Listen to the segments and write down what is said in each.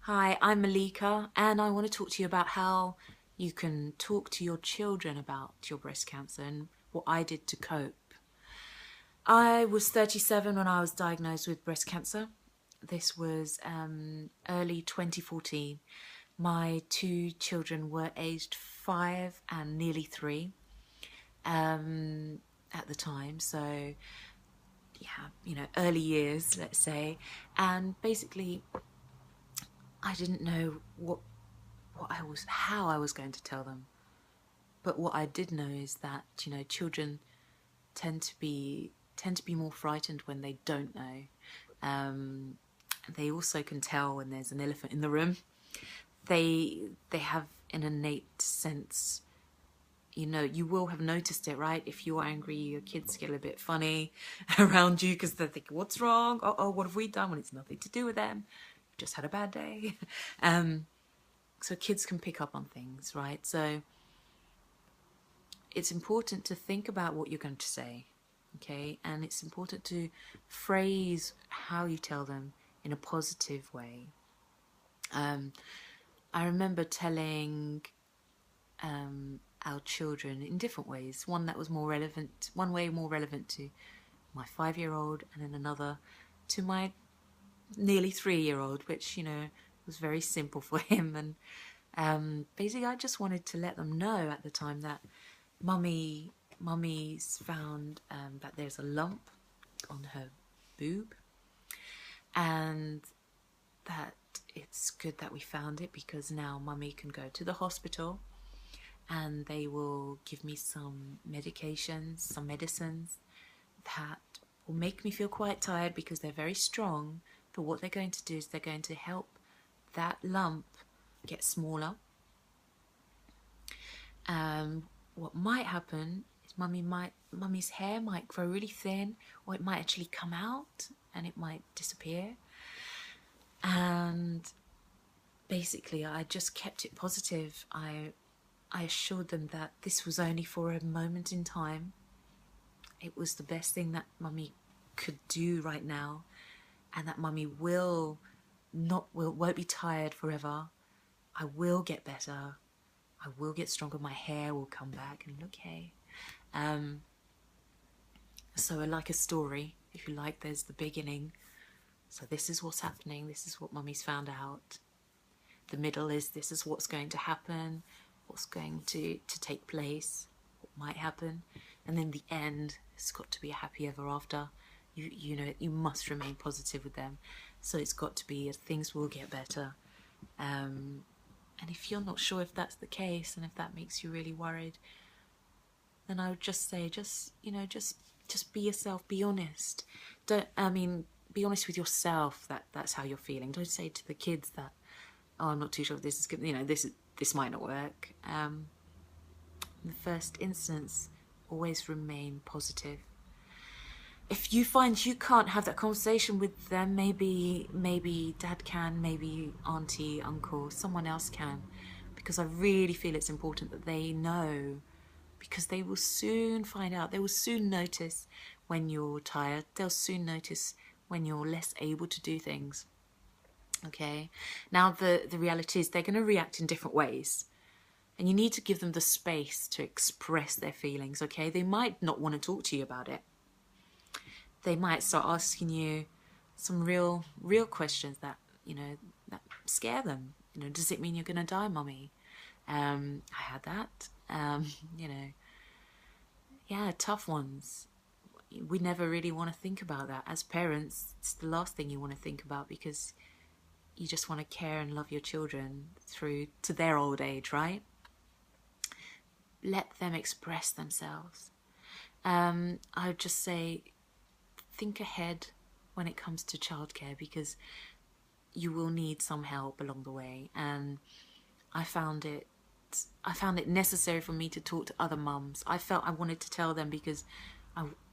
Hi, I'm Malika, and I want to talk to you about how you can talk to your children about your breast cancer and what I did to cope. I was 37 when I was diagnosed with breast cancer. This was early 2014. My two children were aged 5 and nearly 3 at the time. So, yeah, early years, let's say. And basically, I didn't know how I was going to tell them. But what I did know is that, children tend to be more frightened when they don't know. Um, they also can tell when there's an elephant in the room. They have an innate sense. You will have noticed it, right? If you're angry, your kids get a bit funny around you because they're thinking, "What's wrong? Oh, what have we done?" When it's nothing to do with them. Just had a bad day. So kids can pick up on things, right? So it's important to think about what you're going to say, okay? And it's important to phrase how you tell them in a positive way. I remember telling our children in different ways. One that was more relevant, one way more relevant to my 5-year-old, and then another to my nearly 3-year-old, which, was very simple for him. And basically, I just wanted to let them know at the time that Mummy's found that there's a lump on her boob, and that it's good that we found it because now Mummy can go to the hospital and they will give me some medications, some medicines that will make me feel quite tired because they're very strong. But what they're going to do is they're going to help that lump get smaller. What might happen is Mummy's hair might grow really thin, or it might actually come out and it might disappear. And basically, I just kept it positive. I assured them that this was only for a moment in time. It was the best thing that Mummy could do right now, and that Mummy won't be tired forever. I will get better. I will get stronger. My hair will come back and look, hey. So like a story, if you like, there's the beginning. So this is what's happening. This is what Mummy's found out. The middle is this is what's going to happen, what's going to take place, what might happen. And then the end, it's got to be a happy ever after. You must remain positive with them. So it's got to be things will get better. And if you're not sure if that's the case and if that makes you really worried, then I would just say, just be yourself, be honest. Be honest with yourself that's how you're feeling. Don't say to the kids that, "Oh, I'm not too sure if this is good, this might not work." In the first instance, always remain positive. If you find you can't have that conversation with them, maybe dad can, maybe auntie, uncle, someone else can, because I really feel it's important that they know, because they will soon find out. They will soon notice when you're tired. They'll soon notice when you're less able to do things. Okay, now the reality is they're going to react in different ways, and you need to give them the space to express their feelings. Okay, they might not want to talk to you about it. They might start asking you some real questions that that scare them. Does it mean you're going to die, Mummy? I had that. Yeah, tough ones. We never really want to think about that. As parents, it's the last thing you want to think about, because you just want to care and love your children through to their old age, right? Let them express themselves. I would just say, think ahead when it comes to childcare, because you will need some help along the way. And I found it necessary for me to talk to other mums. I felt I wanted to tell them because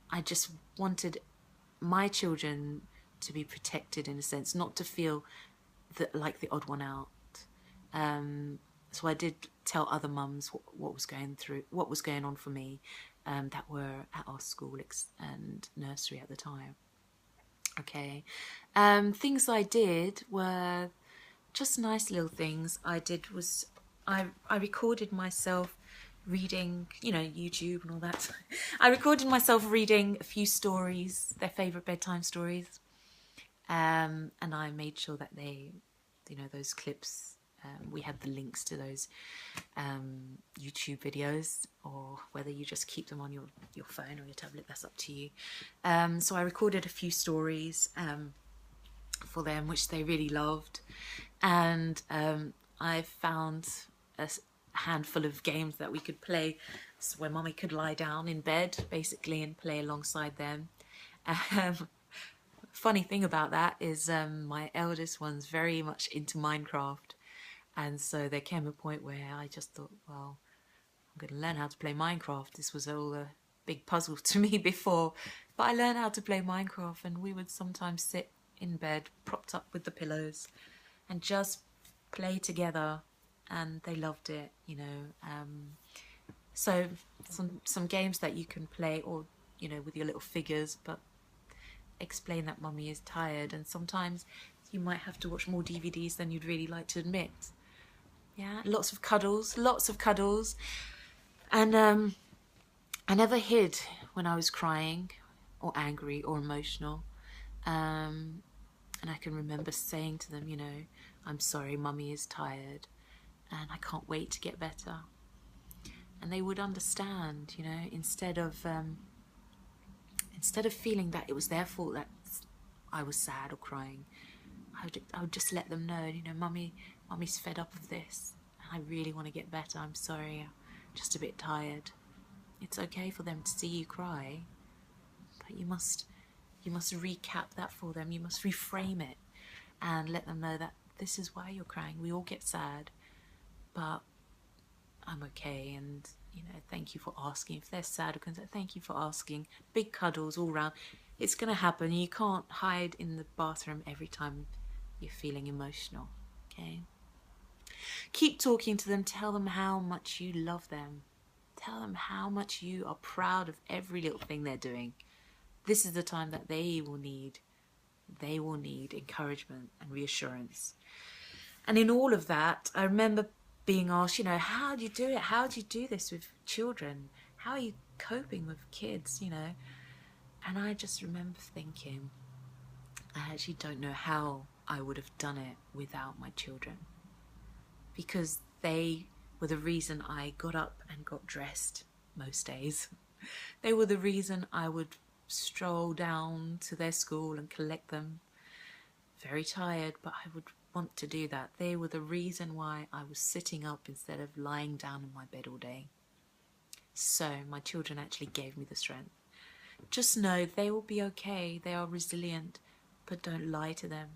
I just wanted my children to be protected, in a sense, not to feel like the odd one out. So I did tell other mums what was going on for me, that were at our school and nursery at the time. Okay, things I did were just nice little things I did was I recorded myself reading, you know, YouTube and all that. I recorded myself reading a few stories, their favourite bedtime stories, and I made sure that they, you know, those clips, we had the links to those YouTube videos, or whether you just keep them on your phone or your tablet, that's up to you. So I recorded a few stories for them, which they really loved, and I found a handful of games that we could play, so where Mummy could lie down in bed basically and play alongside them. Funny thing about that is my eldest one's very much into Minecraft, and so there came a point where I just thought, well, I'm going to learn how to play Minecraft. This was all a big puzzle to me before, but I learned how to play Minecraft, and we would sometimes sit in bed propped up with the pillows and just play together, and they loved it, you know. So some games that you can play, or, you know, with your little figures, but explain that Mummy is tired, and sometimes you might have to watch more DVDs than you'd really like to admit. Yeah, lots of cuddles, and I never hid when I was crying or angry or emotional, and I can remember saying to them, you know, I'm sorry, Mummy is tired and I can't wait to get better. And they would understand, you know, instead of feeling that it was their fault that I was sad or crying, I would just let them know, you know, Mummy's fed up of this, and I really want to get better. I'm sorry, I'm just a bit tired. It's okay for them to see you cry, but you must recap that for them. You must reframe it and let them know that this is why you're crying. We all get sad, but I'm okay, and, you know, thank you for asking. If they're sad or concerned, thank you for asking. Big cuddles all round. It's going to happen. You can't hide in the bathroom every time you're feeling emotional, okay? Keep talking to them. Tell them how much you love them. Tell them how much you are proud of every little thing they're doing. This is the time that they will need encouragement and reassurance. And in all of that, I remember being asked, you know, how do you do it? How do you do this with children? How are you coping with kids, you know? And I just remember thinking, I actually don't know how I would have done it without my children, because they were the reason I got up and got dressed most days. They were the reason I would stroll down to their school and collect them. Very tired, but I would want to do that. They were the reason why I was sitting up instead of lying down in my bed all day. So my children actually gave me the strength. Just know they will be okay. They are resilient, but don't lie to them.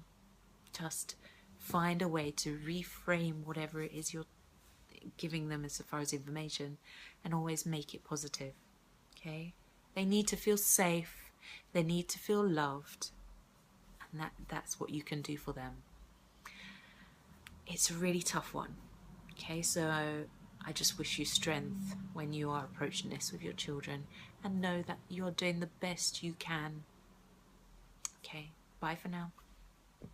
Just find a way to reframe whatever it is you're giving them as far as information, and always make it positive, okay? They need to feel safe. They need to feel loved, and that's what you can do for them. It's a really tough one, okay? So I just wish you strength when you are approaching this with your children, and know that you're doing the best you can. Okay, bye for now.